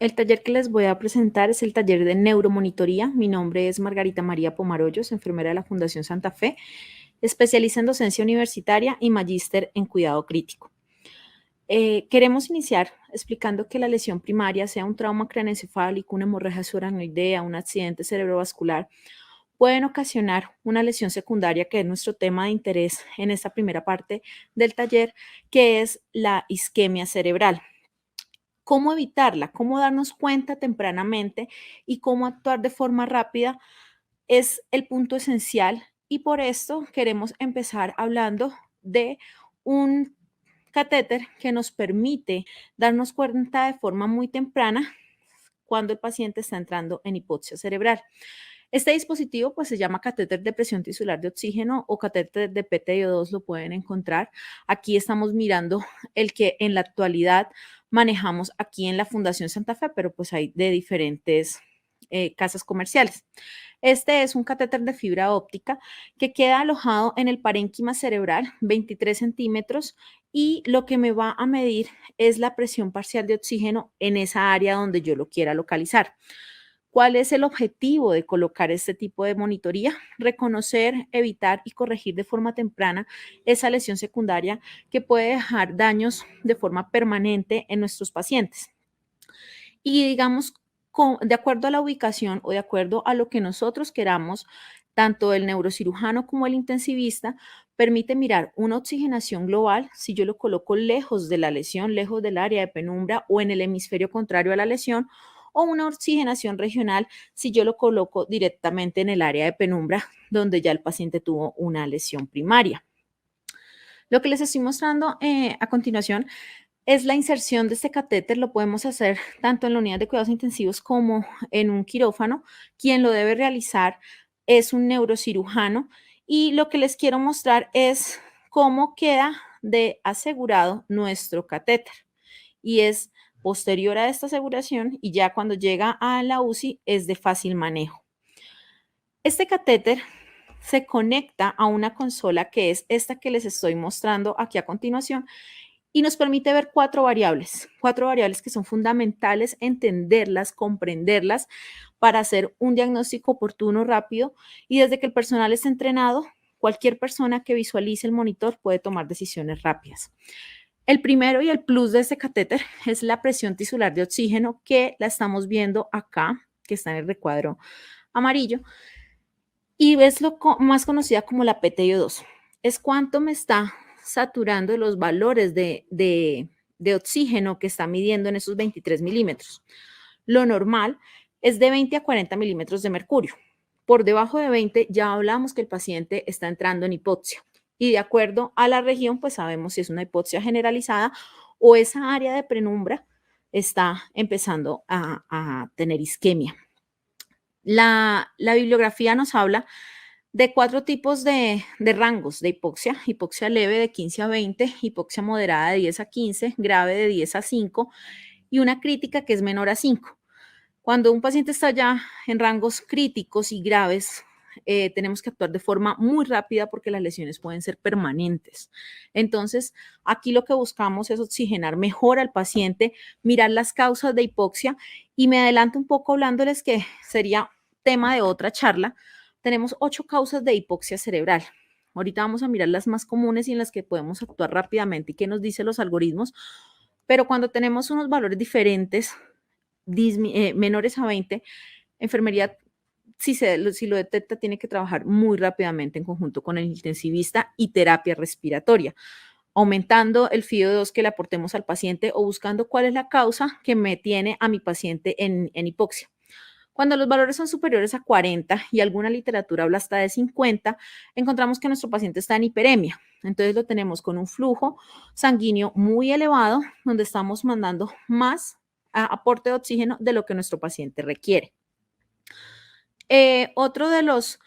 El taller que les voy a presentar es el taller de neuromonitoría. Mi nombre es Margarita María Pomarollos, enfermera de la Fundación Santa Fe, especialista en docencia universitaria y magíster en cuidado crítico. Queremos iniciar explicando que la lesión primaria, sea un trauma craneoencefálico, una hemorragia subaracnoidea, un accidente cerebrovascular, pueden ocasionar una lesión secundaria, que es nuestro tema de interés en esta primera parte del taller, que es la isquemia cerebral. ¿Cómo evitarla? ¿Cómo darnos cuenta tempranamente y cómo actuar de forma rápida? Es el punto esencial, y por esto queremos empezar hablando de un catéter que nos permite darnos cuenta de forma muy temprana cuando el paciente está entrando en hipoxia cerebral. Este dispositivo pues se llama catéter de presión tisular de oxígeno o catéter de PTO2, lo pueden encontrar. Aquí estamos mirando el que en la actualidad manejamos aquí en la Fundación Santa Fe, pero pues hay de diferentes casas comerciales. Este es un catéter de fibra óptica que queda alojado en el parénquima cerebral, 23 centímetros, y lo que me va a medir es la presión parcial de oxígeno en esa área donde yo lo quiera localizar. ¿Cuál es el objetivo de colocar este tipo de monitoría? Reconocer, evitar y corregir de forma temprana esa lesión secundaria que puede dejar daños de forma permanente en nuestros pacientes. Y digamos, de acuerdo a la ubicación o de acuerdo a lo que nosotros queramos, tanto el neurocirujano como el intensivista permite mirar una oxigenación global si yo lo coloco lejos de la lesión, lejos del área de penumbra o en el hemisferio contrario a la lesión, o una oxigenación regional si yo lo coloco directamente en el área de penumbra donde ya el paciente tuvo una lesión primaria. Lo que les estoy mostrando a continuación es la inserción de este catéter. Lo podemos hacer tanto en la unidad de cuidados intensivos como en un quirófano. Quien lo debe realizar es un neurocirujano, y lo que les quiero mostrar es cómo queda de asegurado nuestro catéter, y es posterior a esta aseguración, y ya cuando llega a la UCI es de fácil manejo. Este catéter se conecta a una consola que es esta que les estoy mostrando aquí a continuación, y nos permite ver cuatro variables que son fundamentales entenderlas, comprenderlas para hacer un diagnóstico oportuno, rápido, y desde que el personal esté entrenado, cualquier persona que visualice el monitor puede tomar decisiones rápidas. El primero y el plus de este catéter es la presión tisular de oxígeno, que la estamos viendo acá, que está en el recuadro amarillo, y es lo más conocida como la PTO2. Es cuánto me está saturando los valores de oxígeno que está midiendo en esos 23 milímetros. Lo normal es de 20 a 40 milímetros de mercurio. Por debajo de 20 ya hablamos que el paciente está entrando en hipoxia. Y de acuerdo a la región, pues sabemos si es una hipoxia generalizada o esa área de penumbra está empezando a tener isquemia. La bibliografía nos habla de cuatro tipos de rangos de hipoxia: hipoxia leve de 15 a 20, hipoxia moderada de 10 a 15, grave de 10 a 5 y una crítica que es menor a 5. Cuando un paciente está ya en rangos críticos y graves, tenemos que actuar de forma muy rápida porque las lesiones pueden ser permanentes. Entonces, aquí lo que buscamos es oxigenar mejor al paciente, mirar las causas de hipoxia, y me adelanto un poco hablándoles que sería tema de otra charla. Tenemos 8 causas de hipoxia cerebral. Ahorita vamos a mirar las más comunes y en las que podemos actuar rápidamente y qué nos dicen los algoritmos, pero cuando tenemos unos valores diferentes, menores a 20, enfermería, si lo detecta, tiene que trabajar muy rápidamente en conjunto con el intensivista y terapia respiratoria, aumentando el FIO2 que le aportemos al paciente o buscando cuál es la causa que me tiene a mi paciente en hipoxia. Cuando los valores son superiores a 40 y alguna literatura habla hasta de 50, encontramos que nuestro paciente está en hiperemia. Entonces lo tenemos con un flujo sanguíneo muy elevado, donde estamos mandando más aporte de oxígeno de lo que nuestro paciente requiere. Otro de los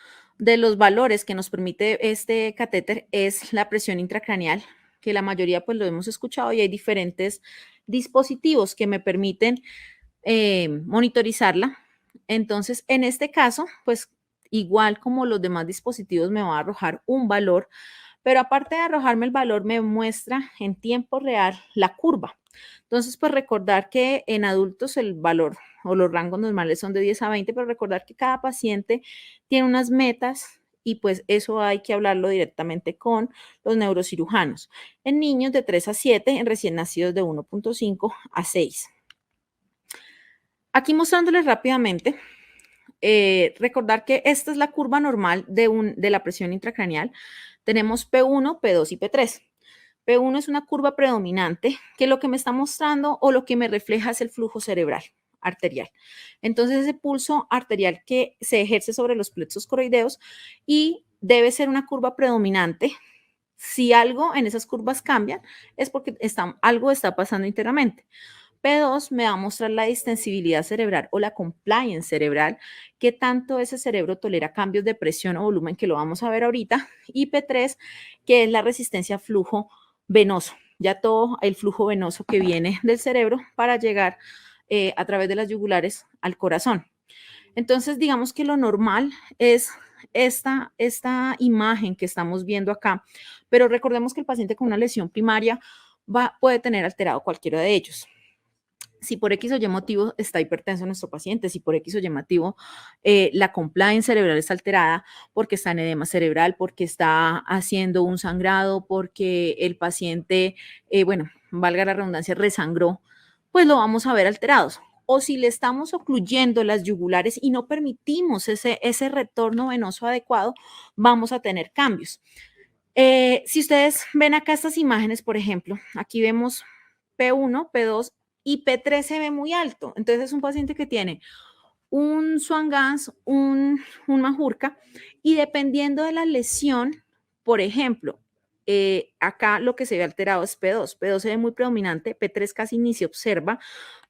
valores que nos permite este catéter es la presión intracraneal, que la mayoría pues lo hemos escuchado, y hay diferentes dispositivos que me permiten monitorizarla. Entonces, en este caso, pues igual como los demás dispositivos me va a arrojar un valor, pero aparte de arrojarme el valor, me muestra en tiempo real la curva. Entonces, pues recordar que en adultos el valor o los rangos normales son de 10 a 20, pero recordar que cada paciente tiene unas metas y pues eso hay que hablarlo directamente con los neurocirujanos. En niños de 3 a 7, en recién nacidos de 1.5 a 6. Aquí mostrándoles rápidamente, recordar que esta es la curva normal de la presión intracraneal. Tenemos P1, P2 y P3. P1 es una curva predominante que lo que me está mostrando o lo que me refleja es el flujo cerebral arterial. Entonces, ese pulso arterial que se ejerce sobre los plexos coroideos y debe ser una curva predominante. Si algo en esas curvas cambia, es porque algo está pasando internamente. P2 me va a mostrar la distensibilidad cerebral o la compliance cerebral, qué tanto ese cerebro tolera cambios de presión o volumen, que lo vamos a ver ahorita. Y P3, que es la resistencia a flujo venoso, ya todo el flujo venoso que viene del cerebro para llegar a través de las yugulares al corazón. Entonces, digamos que lo normal es esta imagen que estamos viendo acá, pero recordemos que el paciente con una lesión primaria puede tener alterado cualquiera de ellos. Si por X o Y motivo está hipertenso nuestro paciente, si por X o Y motivo la compliance cerebral está alterada porque está en edema cerebral, porque está haciendo un sangrado, porque el paciente, bueno, valga la redundancia, resangró, pues lo vamos a ver alterados. O si le estamos ocluyendo las yugulares y no permitimos ese retorno venoso adecuado, vamos a tener cambios. Si ustedes ven acá estas imágenes, por ejemplo, aquí vemos P1, P2 y P3 se ve muy alto. Entonces es un paciente que tiene un Swan-Ganz, un Majorca, y dependiendo de la lesión, por ejemplo, acá lo que se ve alterado es P2. P2 se ve muy predominante, P3 casi ni se observa,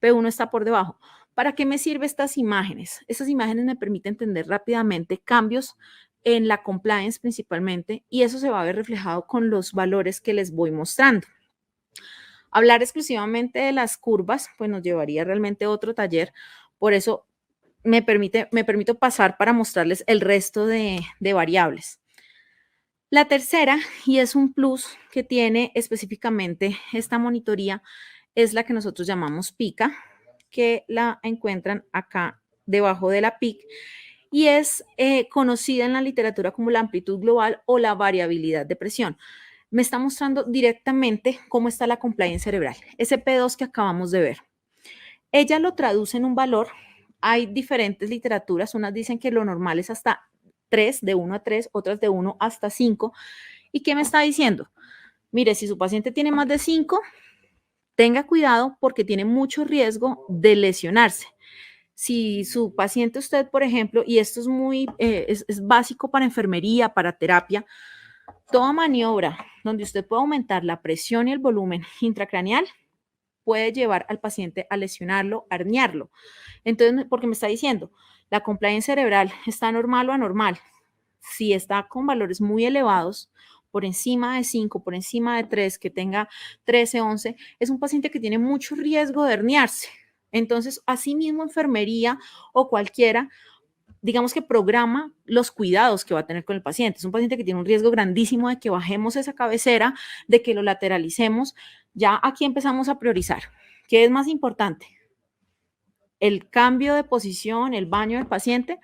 P1 está por debajo. ¿Para qué me sirven estas imágenes? Estas imágenes me permiten entender rápidamente cambios en la compliance principalmente, y eso se va a ver reflejado con los valores que les voy mostrando. Hablar exclusivamente de las curvas, pues nos llevaría realmente a otro taller, por eso me permito pasar para mostrarles el resto de variables. La tercera, y es un plus que tiene específicamente esta monitoría, es la que nosotros llamamos PICA, que la encuentran acá debajo de la PIC, y es conocida en la literatura como la amplitud global o la variabilidad de presión. Me está mostrando directamente cómo está la compliance cerebral, ese P2 que acabamos de ver. Ella lo traduce en un valor. Hay diferentes literaturas, unas dicen que lo normal es hasta 3, de 1 a 3, otras de 1 hasta 5. ¿Y qué me está diciendo? Mire, si su paciente tiene más de 5, tenga cuidado porque tiene mucho riesgo de lesionarse. Si su paciente, usted, por ejemplo, y esto es muy, es básico para enfermería, para terapia, toda maniobra donde usted pueda aumentar la presión y el volumen intracraneal puede llevar al paciente a lesionarlo, a herniarlo. Entonces, porque me está diciendo, la compliance cerebral está normal o anormal. Si está con valores muy elevados, por encima de 5, por encima de 3, que tenga 13, 11, es un paciente que tiene mucho riesgo de herniarse. Entonces, asimismo, enfermería o cualquiera, digamos que programa los cuidados que va a tener con el paciente. Es un paciente que tiene un riesgo grandísimo de que bajemos esa cabecera, de que lo lateralicemos. Ya aquí empezamos a priorizar. ¿Qué es más importante? ¿El cambio de posición, el baño del paciente,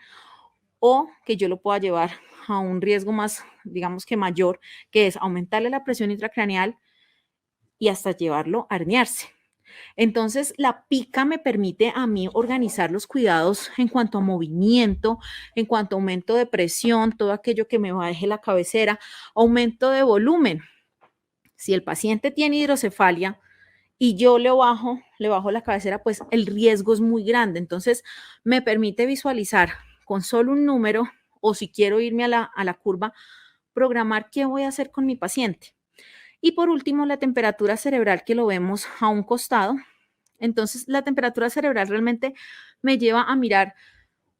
o que yo lo pueda llevar a un riesgo más, digamos que mayor, que es aumentarle la presión intracraneal y hasta llevarlo a herniarse? Entonces, la PICA me permite a mí organizar los cuidados en cuanto a movimiento, en cuanto a aumento de presión, todo aquello que me baje la cabecera, aumento de volumen. Si el paciente tiene hidrocefalia y yo le bajo la cabecera, pues el riesgo es muy grande. Entonces, me permite visualizar con solo un número, o si quiero irme a la curva, programar qué voy a hacer con mi paciente. Y por último, la temperatura cerebral, que lo vemos a un costado. Entonces, la temperatura cerebral realmente me lleva a mirar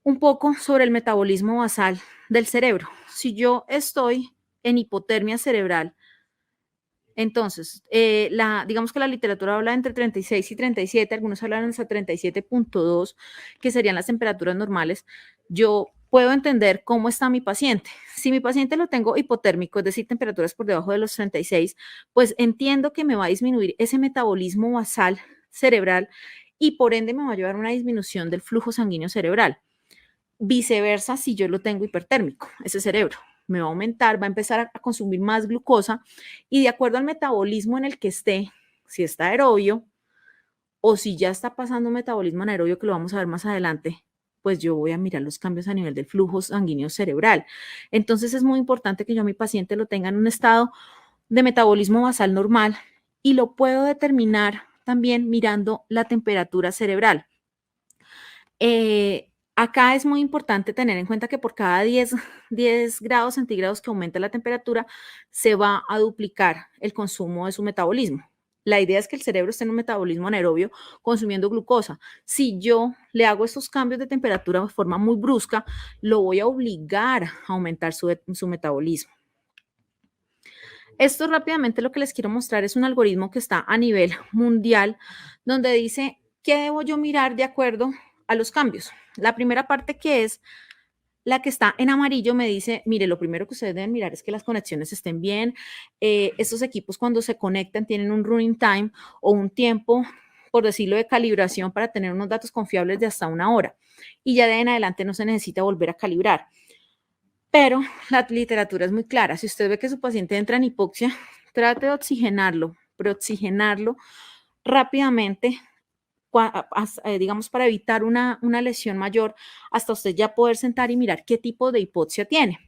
un poco sobre el metabolismo basal del cerebro. Si yo estoy en hipotermia cerebral, entonces, digamos que la literatura habla entre 36 y 37, algunos hablan hasta 37.2, que serían las temperaturas normales. Yo puedo entender cómo está mi paciente. Si mi paciente lo tengo hipotérmico, es decir, temperaturas por debajo de los 36, pues entiendo que me va a disminuir ese metabolismo basal cerebral y por ende me va a llevar a una disminución del flujo sanguíneo cerebral. Viceversa, si yo lo tengo hipertérmico, ese cerebro me va a aumentar, va a empezar a consumir más glucosa y de acuerdo al metabolismo en el que esté, si está aerobio o si ya está pasando un metabolismo anaerobio, que lo vamos a ver más adelante, pues yo voy a mirar los cambios a nivel del flujo sanguíneo cerebral. Entonces es muy importante que yo a mi paciente lo tenga en un estado de metabolismo basal normal y lo puedo determinar también mirando la temperatura cerebral. Acá es muy importante tener en cuenta que por cada 10 grados centígrados que aumenta la temperatura, se va a duplicar el consumo de su metabolismo. La idea es que el cerebro esté en un metabolismo anaerobio consumiendo glucosa. Si yo le hago estos cambios de temperatura de forma muy brusca, lo voy a obligar a aumentar su metabolismo. Esto rápidamente lo que les quiero mostrar es un algoritmo que está a nivel mundial, donde dice qué debo yo mirar de acuerdo a los cambios. La primera parte, que es la que está en amarillo, me dice, mire, lo primero que ustedes deben mirar es que las conexiones estén bien. Estos equipos cuando se conectan tienen un running time o un tiempo, por decirlo, de calibración para tener unos datos confiables de hasta 1 hora. Y ya de en adelante no se necesita volver a calibrar. Pero la literatura es muy clara. Si usted ve que su paciente entra en hipoxia, trate de oxigenarlo, pero oxigenarlo rápidamente, digamos, para evitar una lesión mayor, hasta usted ya poder sentar y mirar qué tipo de hipoxia tiene.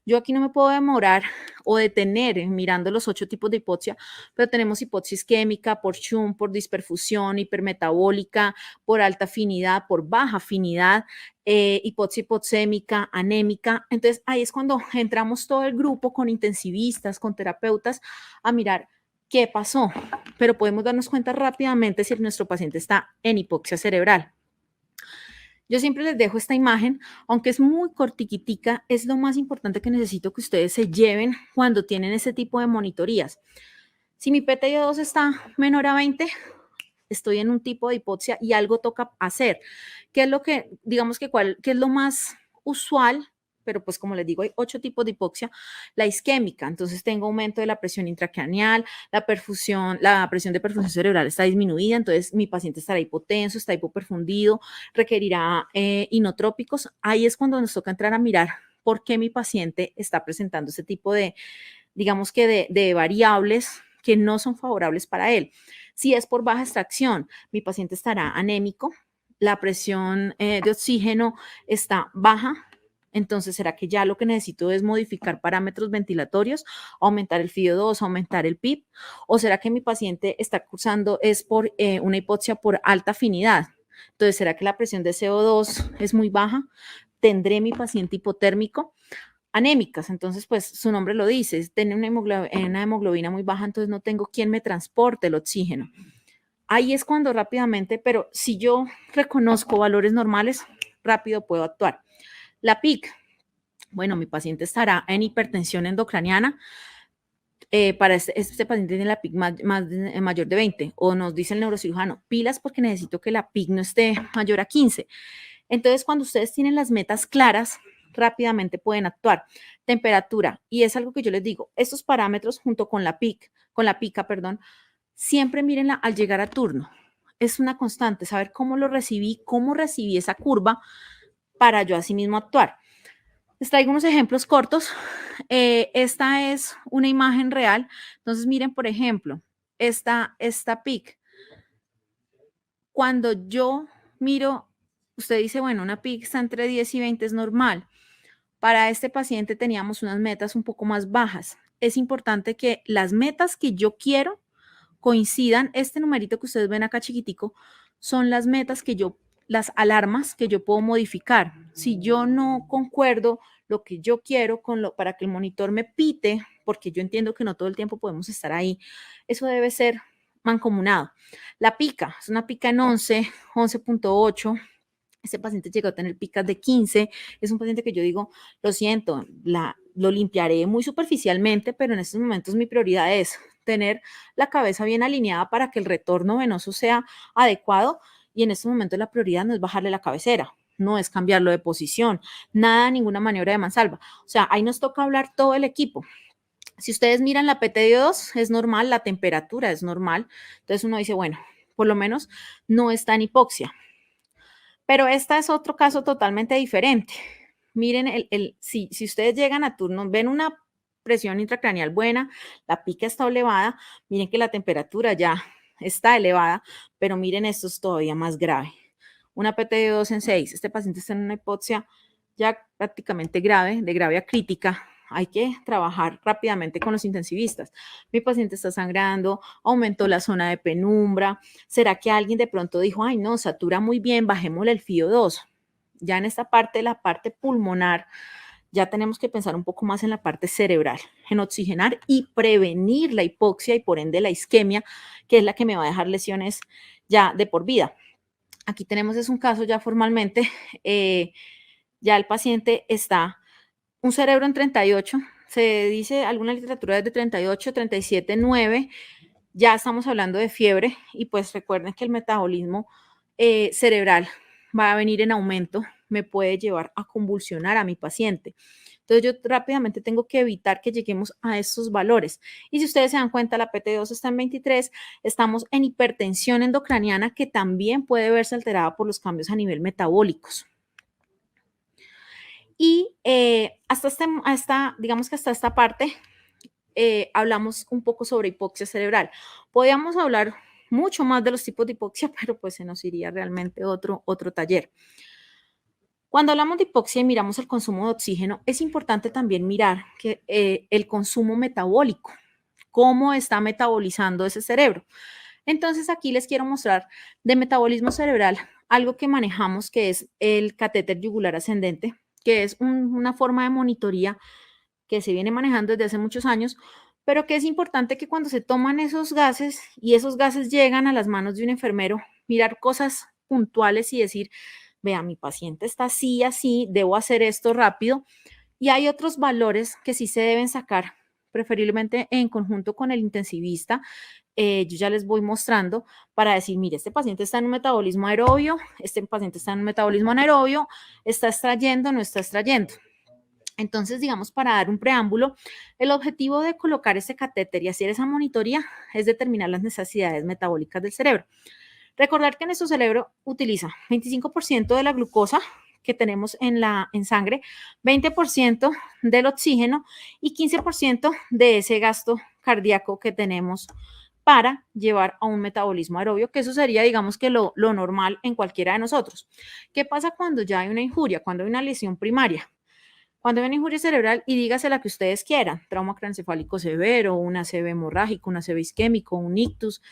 Yo aquí no me puedo demorar o detener mirando los 8 tipos de hipoxia, pero tenemos hipoxia isquémica, por Schum, por disperfusión, hipermetabólica, por alta afinidad, por baja afinidad, hipoxia hipoxémica, anémica. Entonces ahí es cuando entramos todo el grupo con intensivistas, con terapeutas, a mirar qué pasó, pero podemos darnos cuenta rápidamente si nuestro paciente está en hipoxia cerebral. Yo siempre les dejo esta imagen, aunque es muy cortiquitica, es lo más importante que necesito que ustedes se lleven cuando tienen ese tipo de monitorías. Si mi PTI2 está menor a 20, estoy en un tipo de hipoxia y algo toca hacer. ¿Qué es lo que, digamos que qué es lo más usual? Pero pues como les digo, hay 8 tipos de hipoxia. La isquémica, entonces tengo aumento de la presión intracraneal, la presión de perfusión cerebral está disminuida, entonces mi paciente estará hipotenso, está hipoperfundido, requerirá inotrópicos. Ahí es cuando nos toca entrar a mirar por qué mi paciente está presentando ese tipo de, digamos que de variables que no son favorables para él. Si es por baja extracción, mi paciente estará anémico, la presión de oxígeno está baja. Entonces, ¿será que ya lo que necesito es modificar parámetros ventilatorios, aumentar el FiO2, aumentar el PIB? ¿O será que mi paciente está cursando es por una hipoxia por alta afinidad? Entonces, ¿será que la presión de CO2 es muy baja? ¿Tendré mi paciente hipotérmico? Anémicas, entonces pues su nombre lo dice, tiene una hemoglobina muy baja, entonces no tengo quien me transporte el oxígeno. Ahí es cuando rápidamente, pero si yo reconozco valores normales, rápido puedo actuar. La PIC, bueno, mi paciente estará en hipertensión endocraniana. Para este paciente tiene la PIC mayor de 20, o nos dice el neurocirujano, pilas porque necesito que la PIC no esté mayor a 15. Entonces, cuando ustedes tienen las metas claras, rápidamente pueden actuar. Temperatura, y es algo que yo les digo, estos parámetros junto con la pica, perdón, siempre mírenla al llegar a turno. Es una constante, saber cómo cómo recibí esa curva para yo así mismo actuar. Les traigo unos ejemplos cortos. Esta es una imagen real. Entonces, miren, por ejemplo, esta PIC. Cuando yo miro, usted dice, bueno, una PIC está entre 10 y 20 es normal. Para este paciente teníamos unas metas un poco más bajas. Es importante que las metas que yo quiero coincidan. Este numerito que ustedes ven acá chiquitico son las metas las alarmas que yo puedo modificar. Si yo no concuerdo lo que yo quiero para que el monitor me pite, porque yo entiendo que no todo el tiempo podemos estar ahí, eso debe ser mancomunado. La pica, es una pica en 11, 11.8. Este paciente llegó a tener picas de 15. Es un paciente que yo digo, lo siento, lo limpiaré muy superficialmente, pero en estos momentos mi prioridad es tener la cabeza bien alineada para que el retorno venoso sea adecuado y en estos momentos la prioridad no es bajarle la cabecera. no es cambiarlo de posición, nada, ninguna maniobra de mansalva. O sea, ahí nos toca hablar todo el equipo. Si ustedes miran la PT2, es normal, la temperatura es normal. Entonces uno dice, bueno, por lo menos no está en hipoxia. Pero este es otro caso totalmente diferente. Miren, si ustedes llegan a turno, ven una presión intracraneal buena, la pica está elevada, miren que la temperatura ya está elevada, pero miren, esto es todavía más grave. Una PT de 2 en 6, este paciente está en una hipoxia ya prácticamente grave, de grave a crítica. Hay que trabajar rápidamente con los intensivistas. Mi paciente está sangrando, aumentó la zona de penumbra. ¿Será que alguien de pronto dijo, ay, no, satura muy bien, bajémosle el FIO2? Ya en esta parte, la parte pulmonar, ya tenemos que pensar un poco más en la parte cerebral, en oxigenar y prevenir la hipoxia y por ende la isquemia, que es la que me va a dejar lesiones ya de por vida. Aquí tenemos es un caso ya formalmente, ya el paciente está un cerebro en 38, se dice alguna literatura desde 38, 37, 9, ya estamos hablando de fiebre y pues recuerden que el metabolismo cerebral va a venir en aumento, me puede llevar a convulsionar a mi paciente. Entonces yo rápidamente tengo que evitar que lleguemos a estos valores. Y si ustedes se dan cuenta, la PT2 está en 23, estamos en hipertensión endocraniana que también puede verse alterada por los cambios a nivel metabólicos. Y digamos que hasta esta parte hablamos un poco sobre hipoxia cerebral. Podríamos hablar mucho más de los tipos de hipoxia, pero pues se nos iría realmente otro taller. Cuando hablamos de hipoxia y miramos el consumo de oxígeno, es importante también mirar que, el consumo metabólico, cómo está metabolizando ese cerebro. Entonces aquí les quiero mostrar de metabolismo cerebral algo que manejamos que es el catéter yugular ascendente, que es una forma de monitoría que se viene manejando desde hace muchos años, pero que es importante que cuando se toman esos gases y esos gases llegan a las manos de un enfermero, mirar cosas puntuales y decir, vea, mi paciente está así, así, debo hacer esto rápido. Y hay otros valores que sí se deben sacar, preferiblemente en conjunto con el intensivista. Yo ya les voy mostrando para decir, mire, este paciente está en un metabolismo aerobio, este paciente está en un metabolismo anaerobio, está extrayendo, no está extrayendo. Entonces, digamos, para dar un preámbulo, el objetivo de colocar ese catéter y hacer esa monitoría es determinar las necesidades metabólicas del cerebro. Recordar que nuestro cerebro utiliza 25% de la glucosa que tenemos en sangre, 20% del oxígeno y 15% de ese gasto cardíaco que tenemos para llevar a un metabolismo aerobio, que eso sería, digamos que lo normal en cualquiera de nosotros. ¿Qué pasa cuando ya hay una injuria, cuando hay una lesión primaria? Cuando hay una injuria cerebral, y dígase la que ustedes quieran, trauma craneoencefálico severo, una ACV hemorrágico, una ACV isquémico, un ictus,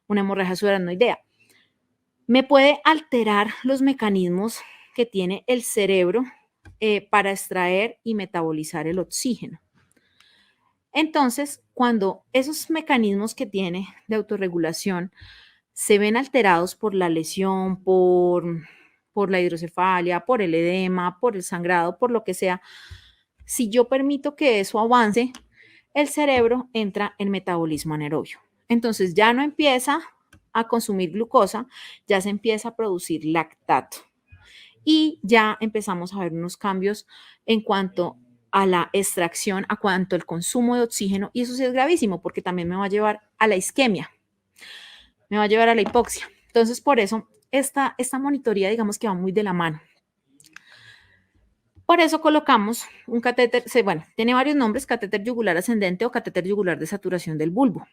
una hemorragia subaracnoidea, me puede alterar los mecanismos que tiene el cerebro para extraer y metabolizar el oxígeno. Entonces, cuando esos mecanismos que tiene de autorregulación se ven alterados por la lesión, por la hidrocefalia, por el edema, por el sangrado, por lo que sea, si yo permito que eso avance, el cerebro entra en metabolismo anaerobio. Entonces ya no empieza a consumir glucosa, ya se empieza a producir lactato y ya empezamos a ver unos cambios en cuanto a la extracción, a cuanto al consumo de oxígeno, y eso sí es gravísimo porque también me va a llevar a la isquemia, me va a llevar a la hipoxia. Entonces, por eso esta monitoría, digamos que va muy de la mano. Por eso colocamos un catéter, bueno, tiene varios nombres, catéter yugular ascendente o catéter yugular de saturación del bulbo.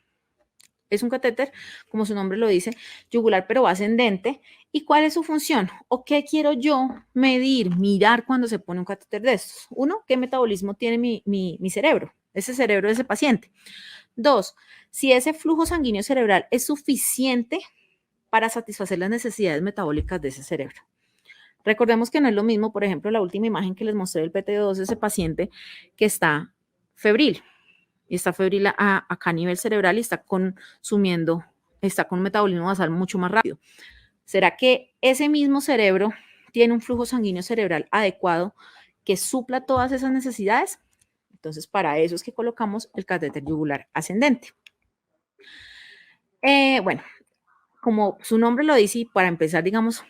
Es un catéter, como su nombre lo dice, yugular, pero ascendente. ¿Y cuál es su función? ¿O qué quiero yo medir, mirar cuando se pone un catéter de estos? Uno, ¿qué metabolismo tiene mi cerebro? Ese cerebro de ese paciente. Dos, si ese flujo sanguíneo cerebral es suficiente para satisfacer las necesidades metabólicas de ese cerebro. Recordemos que no es lo mismo, por ejemplo, la última imagen que les mostré del PT2, ese paciente que está febril, y está febril acá a nivel cerebral y está consumiendo, está con un metabolismo basal mucho más rápido. ¿Será que ese mismo cerebro tiene un flujo sanguíneo cerebral adecuado que supla todas esas necesidades? Entonces, para eso es que colocamos el catéter yugular ascendente. Bueno, como su nombre lo dice, y para empezar, digamos,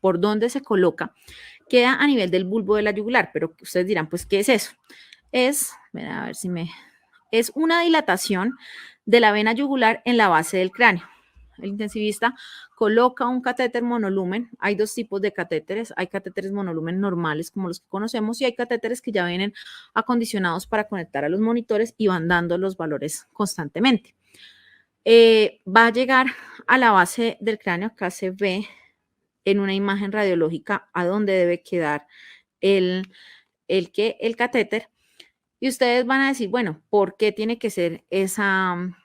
por dónde se coloca, queda a nivel del bulbo de la yugular, pero ustedes dirán, pues, ¿qué es eso? A ver si es una dilatación de la vena yugular en la base del cráneo. El intensivista coloca un catéter monolumen. Hay dos tipos de catéteres. Hay catéteres monolumen normales, como los que conocemos, y hay catéteres que ya vienen acondicionados para conectar a los monitores y van dando los valores constantemente. Va a llegar a la base del cráneo. Acá se ve en una imagen radiológica a dónde debe quedar el catéter. Y ustedes van a decir, bueno, ¿por qué tiene que ser esa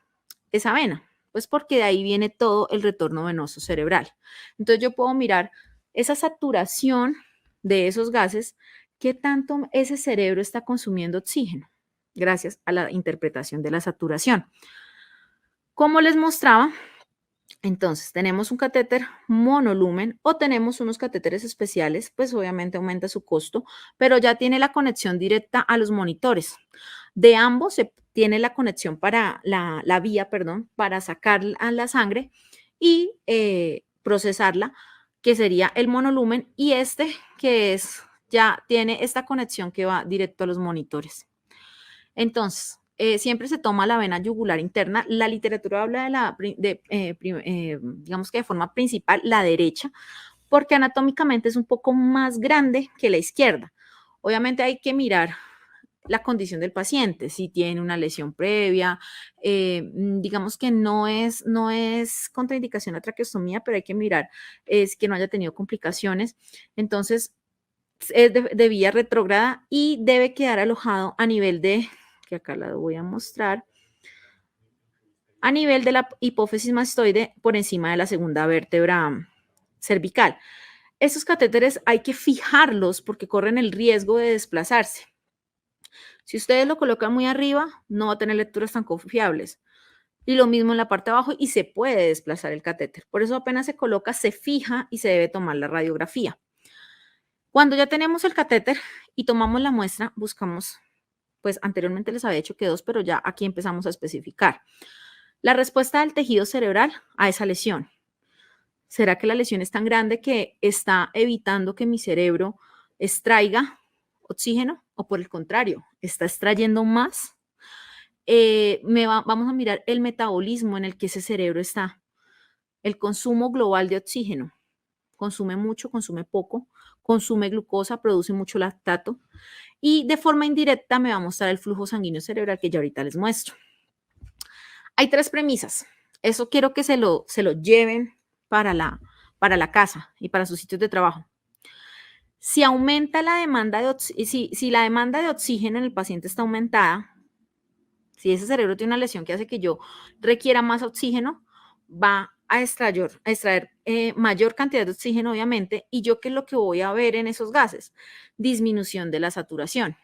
vena? Pues porque de ahí viene todo el retorno venoso cerebral. Entonces yo puedo mirar esa saturación de esos gases, qué tanto ese cerebro está consumiendo oxígeno, gracias a la interpretación de la saturación. Como les mostraba, entonces tenemos un catéter monolumen o tenemos unos catéteres especiales, pues obviamente aumenta su costo, pero ya tiene la conexión directa a los monitores. De ambos se tiene la conexión para la vía, perdón, para sacar a la sangre y procesarla, que sería el monolumen, y este que es ya tiene esta conexión que va directo a los monitores. Entonces, siempre se toma la vena yugular interna. La literatura habla digamos que de forma principal, la derecha, porque anatómicamente es un poco más grande que la izquierda. Obviamente hay que mirar la condición del paciente, si tiene una lesión previa, digamos que no es contraindicación la traqueostomía, pero hay que mirar es que no haya tenido complicaciones. Entonces, es de vía retrógrada y debe quedar alojado a nivel que acá la voy a mostrar, a nivel de la hipófisis mastoide por encima de la segunda vértebra cervical. Esos catéteres hay que fijarlos porque corren el riesgo de desplazarse. Si ustedes lo colocan muy arriba, no va a tener lecturas tan confiables. Y lo mismo en la parte de abajo y se puede desplazar el catéter. Por eso apenas se coloca, se fija y se debe tomar la radiografía. Cuando ya tenemos el catéter y tomamos la muestra, buscamos, pues anteriormente les había dicho que 2, pero ya aquí empezamos a especificar. La respuesta del tejido cerebral a esa lesión. ¿Será que la lesión es tan grande que está evitando que mi cerebro extraiga oxígeno o por el contrario, está extrayendo más? Vamos a mirar el metabolismo en el que ese cerebro está, el consumo global de oxígeno. Consume mucho, consume poco, consume glucosa, produce mucho lactato y de forma indirecta me va a mostrar el flujo sanguíneo cerebral que ya ahorita les muestro. Hay 3 premisas. Eso quiero que se lo lleven para la casa y para sus sitios de trabajo. Si aumenta la demanda si la demanda de oxígeno en el paciente está aumentada, si ese cerebro tiene una lesión que hace que yo requiera más oxígeno, va a extraer mayor cantidad de oxígeno, obviamente, y yo qué es lo que voy a ver en esos gases, disminución de la saturación.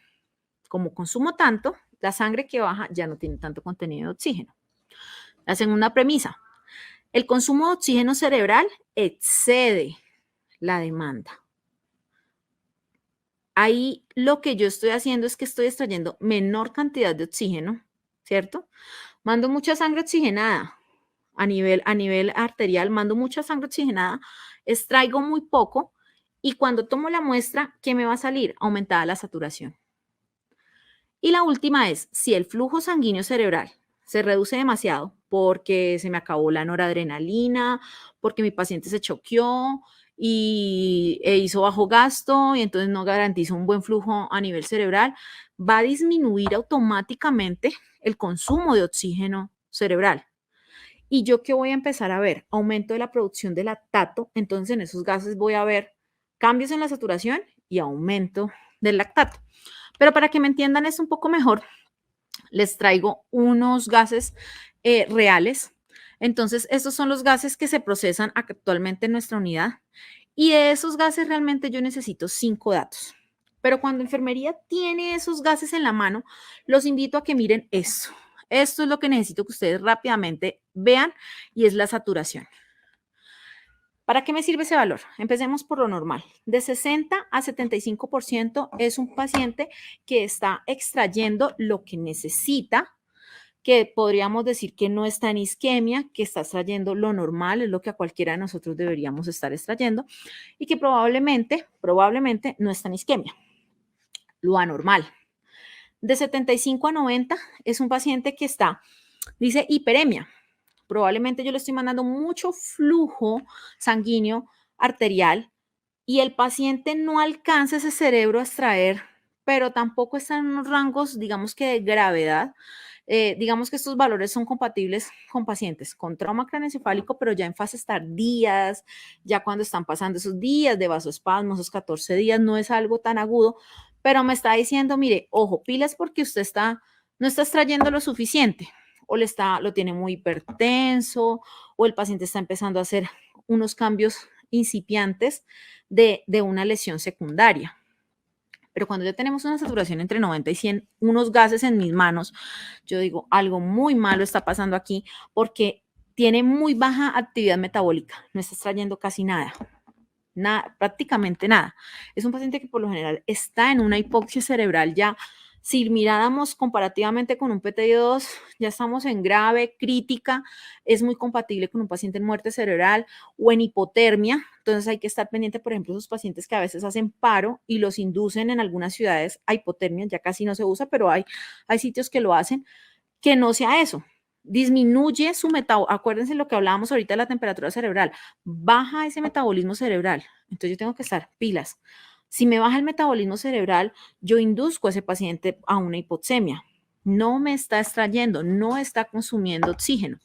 Como consumo tanto, la sangre que baja ya no tiene tanto contenido de oxígeno. La segunda premisa, el consumo de oxígeno cerebral excede la demanda. Ahí lo que yo estoy haciendo es que estoy extrayendo menor cantidad de oxígeno, ¿cierto? Mando mucha sangre oxigenada a nivel arterial, mando mucha sangre oxigenada, extraigo muy poco y cuando tomo la muestra, ¿qué me va a salir? Aumentada la saturación. Y la última es, si el flujo sanguíneo cerebral se reduce demasiado porque se me acabó la noradrenalina, porque mi paciente se choqueó e hizo bajo gasto y entonces no garantiza un buen flujo a nivel cerebral, va a disminuir automáticamente el consumo de oxígeno cerebral. ¿Y yo qué voy a empezar a ver? Aumento de la producción de lactato, entonces en esos gases voy a ver cambios en la saturación y aumento del lactato. Pero para que me entiendan esto un poco mejor, les traigo unos gases reales. Entonces, estos son los gases que se procesan actualmente en nuestra unidad. Y de esos gases realmente yo necesito 5 datos. Pero cuando enfermería tiene esos gases en la mano, los invito a que miren esto. Esto es lo que necesito que ustedes rápidamente vean y es la saturación. ¿Para qué me sirve ese valor? Empecemos por lo normal. De 60 a 75% es un paciente que está extrayendo lo que necesita que podríamos decir que no está en isquemia, que está extrayendo lo normal, es lo que a cualquiera de nosotros deberíamos estar extrayendo, y que probablemente no está en isquemia, lo anormal. De 75 a 90 es un paciente que está, dice hiperemia. Probablemente yo le estoy mandando mucho flujo sanguíneo arterial y el paciente no alcanza ese cerebro a extraer, pero tampoco está en unos rangos, digamos que de gravedad. Digamos que estos valores son compatibles con pacientes con trauma craneoencefálico, pero ya en fases tardías, ya cuando están pasando esos días de vasoespasmos, esos 14 días, no es algo tan agudo, pero me está diciendo, mire, ojo, pilas porque usted no está extrayendo lo suficiente, o lo tiene muy hipertenso, o el paciente está empezando a hacer unos cambios incipientes de una lesión secundaria. Pero cuando ya tenemos una saturación entre 90 y 100, unos gases en mis manos, yo digo, algo muy malo está pasando aquí porque tiene muy baja actividad metabólica, no está extrayendo casi nada, prácticamente nada. Es un paciente que por lo general está en una hipoxia cerebral ya. Si miráramos comparativamente con un PTI-2, ya estamos en grave, crítica, es muy compatible con un paciente en muerte cerebral o en hipotermia. Entonces hay que estar pendiente, por ejemplo, esos pacientes que a veces hacen paro y los inducen en algunas ciudades a hipotermia, ya casi no se usa, pero hay sitios que lo hacen, que no sea eso. Disminuye su metabolismo, acuérdense lo que hablábamos ahorita de la temperatura cerebral, baja ese metabolismo cerebral. Entonces yo tengo que estar pilas. Si me baja el metabolismo cerebral, yo induzco a ese paciente a una hipoxemia. No me está extrayendo, no está consumiendo oxígeno.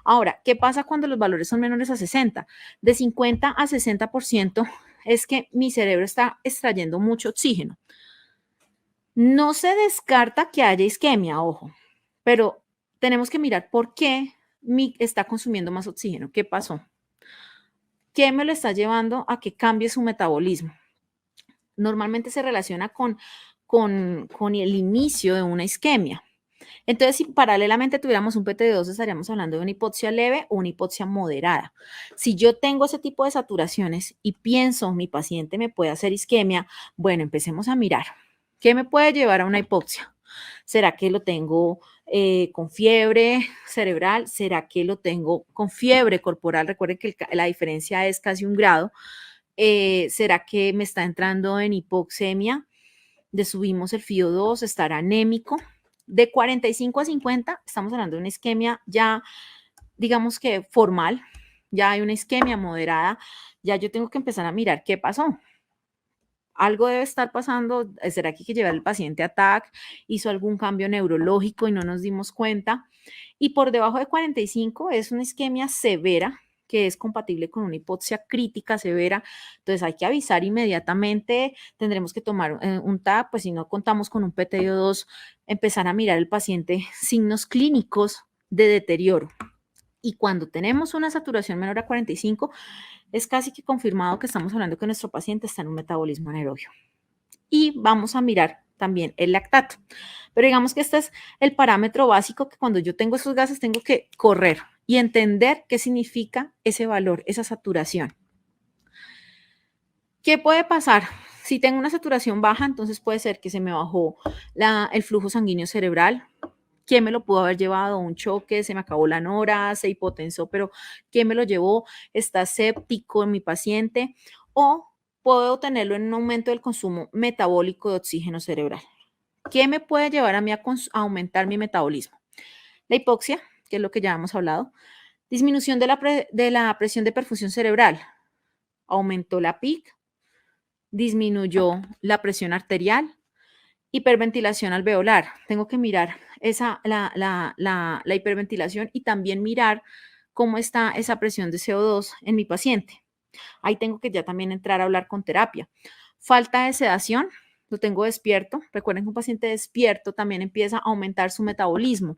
Ahora, ¿qué pasa cuando los valores son menores a 60? De 50 a 60% es que mi cerebro está extrayendo mucho oxígeno. No se descarta que haya isquemia, ojo, pero tenemos que mirar por qué está consumiendo más oxígeno. ¿Qué pasó? ¿Qué me lo está llevando a que cambie su metabolismo? Normalmente se relaciona con el inicio de una isquemia. Entonces, si paralelamente tuviéramos un PT2, estaríamos hablando de una hipoxia leve o una hipoxia moderada. Si yo tengo ese tipo de saturaciones y pienso, mi paciente me puede hacer isquemia, bueno, empecemos a mirar. ¿Qué me puede llevar a una hipoxia? ¿Será que lo tengo con fiebre cerebral? ¿Será que lo tengo con fiebre corporal? Recuerden que la diferencia es casi 1 grado. ¿Será que me está entrando en hipoxemia? De subimos el FIO2, estar anémico. De 45 a 50, estamos hablando de una isquemia ya, digamos que formal, ya hay una isquemia moderada, ya yo tengo que empezar a mirar qué pasó. Algo debe estar pasando, ¿será que hay que llevar al paciente a TAC? ¿Hizo algún cambio neurológico y no nos dimos cuenta? Y por debajo de 45 es una isquemia severa, que es compatible con una hipoxia crítica severa. Entonces hay que avisar inmediatamente, tendremos que tomar un TAC, pues si no contamos con un PTO2, empezar a mirar al paciente signos clínicos de deterioro. Y cuando tenemos una saturación menor a 45, es casi que confirmado que estamos hablando que nuestro paciente está en un metabolismo anaerobio. Y vamos a mirar también el lactato. Pero digamos que este es el parámetro básico que cuando yo tengo esos gases tengo que correr y entender qué significa ese valor, esa saturación. ¿Qué puede pasar? Si tengo una saturación baja, entonces puede ser que se me bajó el flujo sanguíneo cerebral. ¿Quién me lo pudo haber llevado? Un choque, se me acabó la nora, se hipotensó, pero ¿quién me lo llevó? ¿Está séptico en mi paciente? O puedo tenerlo en un aumento del consumo metabólico de oxígeno cerebral. ¿Qué me puede llevar a mí a aumentar mi metabolismo? La hipoxia, que es lo que ya hemos hablado. Disminución de la presión de perfusión cerebral. Aumentó la PIC, disminuyó la presión arterial, hiperventilación alveolar. Tengo que mirar la hiperventilación y también mirar cómo está esa presión de CO2 en mi paciente. Ahí tengo que ya también entrar a hablar con terapia. Falta de sedación, lo tengo despierto. Recuerden que un paciente despierto también empieza a aumentar su metabolismo.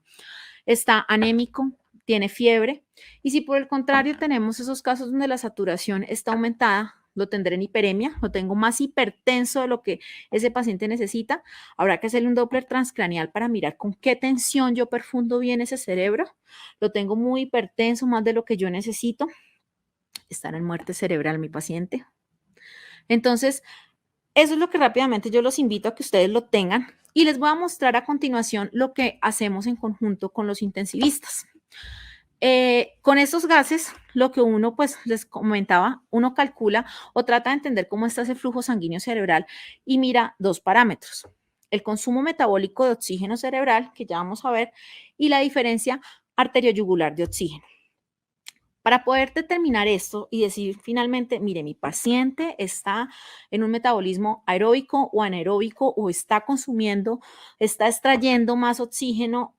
Está anémico, tiene fiebre. Y si por el contrario tenemos esos casos donde la saturación está aumentada, lo tendré en hiperemia, lo tengo más hipertenso de lo que ese paciente necesita. Habrá que hacerle un Doppler transcraneal para mirar con qué tensión yo perfundo bien ese cerebro. Lo tengo muy hipertenso, más de lo que yo necesito. Estar en muerte cerebral mi paciente. Entonces, eso es lo que rápidamente yo los invito a que ustedes lo tengan y les voy a mostrar a continuación lo que hacemos en conjunto con los intensivistas. Con estos gases, lo que uno, pues les comentaba, uno calcula o trata de entender cómo está ese flujo sanguíneo cerebral y mira dos parámetros: el consumo metabólico de oxígeno cerebral, que ya vamos a ver, y la diferencia arterioyugular de oxígeno. Para poder determinar esto y decir finalmente, mire, mi paciente está en un metabolismo aeróbico o anaeróbico o está consumiendo, está extrayendo más oxígeno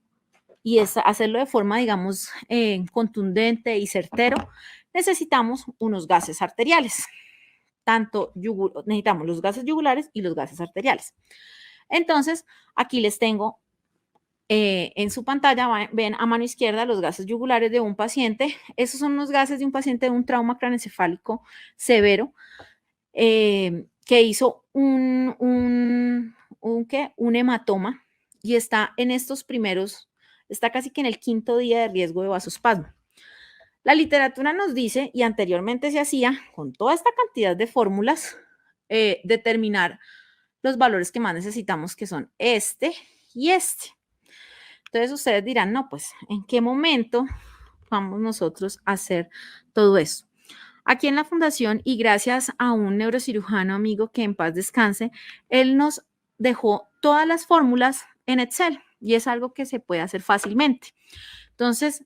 y es hacerlo de forma, digamos, contundente y certero, necesitamos unos gases arteriales. Necesitamos los gases yugulares y los gases arteriales. Entonces, aquí les tengo en su pantalla, ven a mano izquierda los gases yugulares de un paciente. Esos son los gases de un paciente de un trauma craneoencefálico severo que hizo un hematoma y está en estos primeros, está casi que en el quinto día de riesgo de vasospasmo. La literatura nos dice, y anteriormente se hacía con toda esta cantidad de fórmulas, determinar los valores que más necesitamos, que son este y este. Entonces ustedes dirán, no, pues, ¿en qué momento vamos nosotros a hacer todo eso? Aquí en la fundación, y gracias a un neurocirujano amigo que en paz descanse, él nos dejó todas las fórmulas en Excel y es algo que se puede hacer fácilmente. Entonces,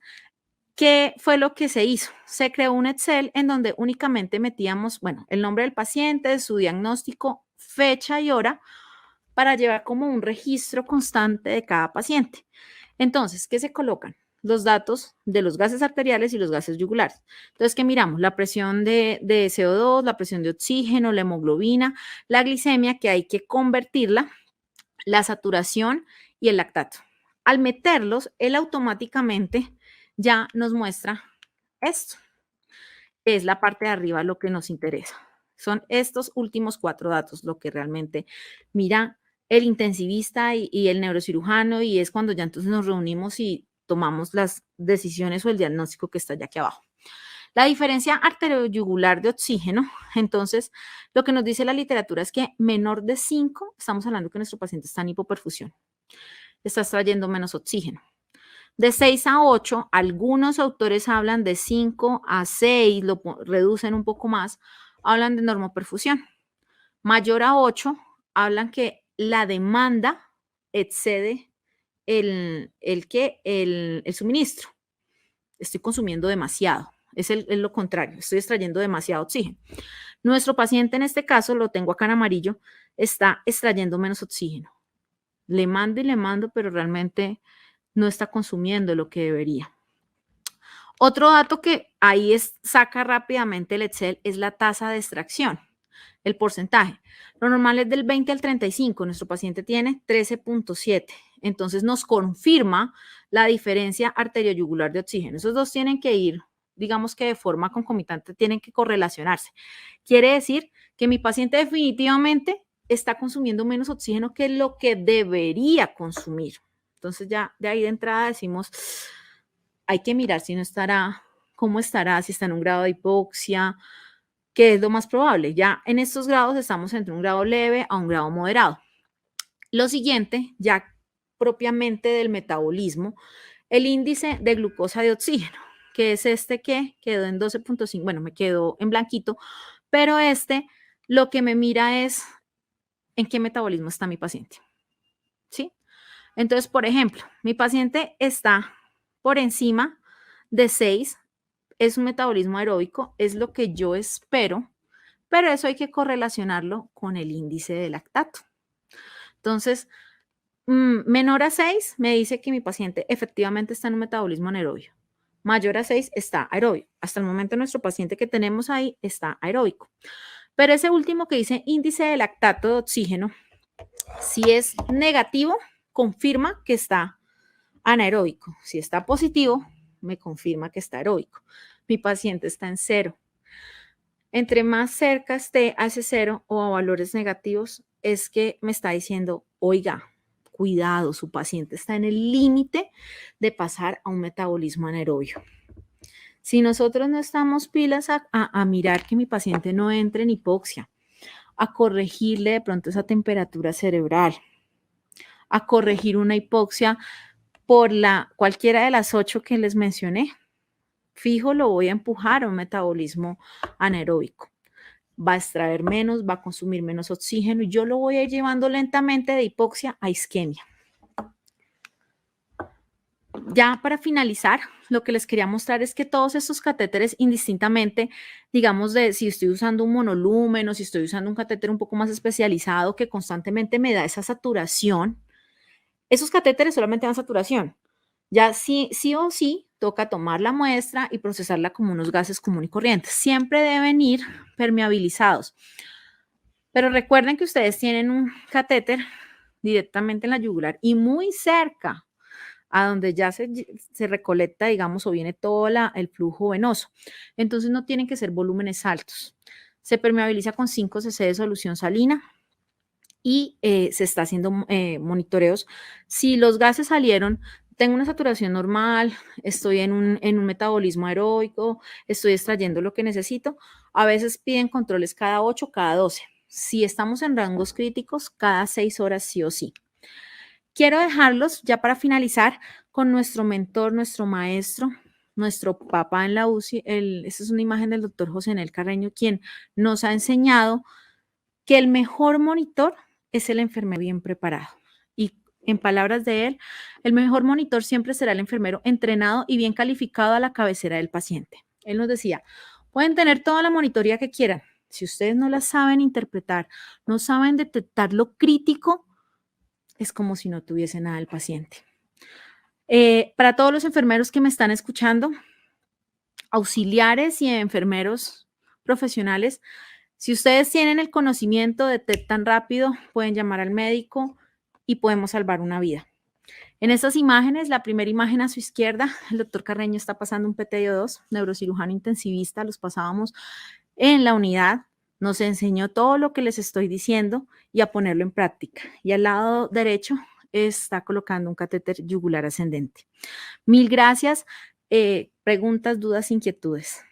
¿qué fue lo que se hizo? Se creó un Excel en donde únicamente metíamos, bueno, el nombre del paciente, su diagnóstico, fecha y hora para llevar como un registro constante de cada paciente. Entonces, ¿qué se colocan? Los datos de los gases arteriales y los gases yugulares. Entonces, ¿qué miramos? La presión de CO2, la presión de oxígeno, la hemoglobina, la glicemia, que hay que convertirla, la saturación y el lactato. Al meterlos, él automáticamente ya nos muestra esto, que es la parte de arriba lo que nos interesa. Son estos últimos 4 datos lo que realmente mira el intensivista y el neurocirujano, y es cuando ya entonces nos reunimos y tomamos las decisiones o el diagnóstico que está ya aquí abajo. La diferencia arterioyugular de oxígeno, entonces, lo que nos dice la literatura es que menor de 5, estamos hablando que nuestro paciente está en hipoperfusión, está extrayendo menos oxígeno. De 6 a 8, algunos autores hablan de 5 a 6, lo reducen un poco más, hablan de normoperfusión. Mayor a 8, hablan que la demanda excede el suministro. Estoy consumiendo demasiado. Es lo contrario, estoy extrayendo demasiado oxígeno. Nuestro paciente en este caso, lo tengo acá en amarillo, está extrayendo menos oxígeno. Le mando, pero realmente no está consumiendo lo que debería. Otro dato que ahí saca rápidamente el Excel es la tasa de extracción, el porcentaje. Lo normal es del 20 al 35, nuestro paciente tiene 13.7, entonces nos confirma la diferencia arterioyugular de oxígeno. Esos dos tienen que ir, digamos que de forma concomitante, tienen que correlacionarse. Quiere decir que mi paciente definitivamente está consumiendo menos oxígeno que lo que debería consumir. Entonces ya de ahí de entrada decimos, hay que mirar si no estará, cómo estará, si está en un grado de hipoxia, que es lo más probable. Ya en estos grados estamos entre un grado leve a un grado moderado. Lo siguiente, ya propiamente del metabolismo, el índice de glucosa de oxígeno, que es este que quedó en 12.5, bueno, me quedó en blanquito, pero lo que me mira es en qué metabolismo está mi paciente. ¿Sí? Entonces, por ejemplo, mi paciente está por encima de 6, es un metabolismo aeróbico, es lo que yo espero, pero eso hay que correlacionarlo con el índice de lactato. Entonces, menor a 6 me dice que mi paciente efectivamente está en un metabolismo anaerobio. Mayor a 6 está aeróbico. Hasta el momento nuestro paciente que tenemos ahí está aeróbico. Pero ese último que dice índice de lactato de oxígeno, si es negativo, confirma que está anaeróbico. Si está positivo, me confirma que está aeróbico. Mi paciente está en 0. Entre más cerca esté a ese 0 o a valores negativos, es que me está diciendo, oiga, cuidado, su paciente está en el límite de pasar a un metabolismo anaerobio. Si nosotros no estamos pilas a mirar que mi paciente no entre en hipoxia a corregirle de pronto esa temperatura cerebral, a corregir una hipoxia por cualquiera de las 8 que les mencioné. Fijo, lo voy a empujar a un metabolismo anaeróbico. Va a extraer menos, va a consumir menos oxígeno y yo lo voy a ir llevando lentamente de hipoxia a isquemia. Ya para finalizar, lo que les quería mostrar es que todos estos catéteres, indistintamente, digamos, de si estoy usando un monolumen o si estoy usando un catéter un poco más especializado que constantemente me da esa saturación, esos catéteres solamente dan saturación. Ya sí o sí toca tomar la muestra y procesarla como unos gases común y corriente. Siempre deben ir permeabilizados. Pero recuerden que ustedes tienen un catéter directamente en la yugular y muy cerca a donde ya se recolecta, digamos, o viene todo el flujo venoso. Entonces no tienen que ser volúmenes altos. Se permeabiliza con 5 cc de solución salina y se está haciendo monitoreos. Si los gases salieron, tengo una saturación normal, estoy en un metabolismo aeróbico, estoy extrayendo lo que necesito. A veces piden controles cada 8, cada 12. Si estamos en rangos críticos, cada 6 horas sí o sí. Quiero dejarlos ya para finalizar con nuestro mentor, nuestro maestro, nuestro papá en la UCI. Esta es una imagen del doctor José Nel Carreño, quien nos ha enseñado que el mejor monitor es el enfermero bien preparado. Y en palabras de él, el mejor monitor siempre será el enfermero entrenado y bien calificado a la cabecera del paciente. Él nos decía, pueden tener toda la monitoría que quieran. Si ustedes no la saben interpretar, no saben detectar lo crítico, es como si no tuviese nada el paciente. Para todos los enfermeros que me están escuchando, auxiliares y enfermeros profesionales, si ustedes tienen el conocimiento, detectan rápido, pueden llamar al médico y podemos salvar una vida. En estas imágenes, la primera imagen a su izquierda, el doctor Carreño está pasando un PTO2, neurocirujano intensivista, los pasábamos en la unidad, nos enseñó todo lo que les estoy diciendo y a ponerlo en práctica. Y al lado derecho está colocando un catéter yugular ascendente. Mil gracias. Preguntas, dudas, inquietudes.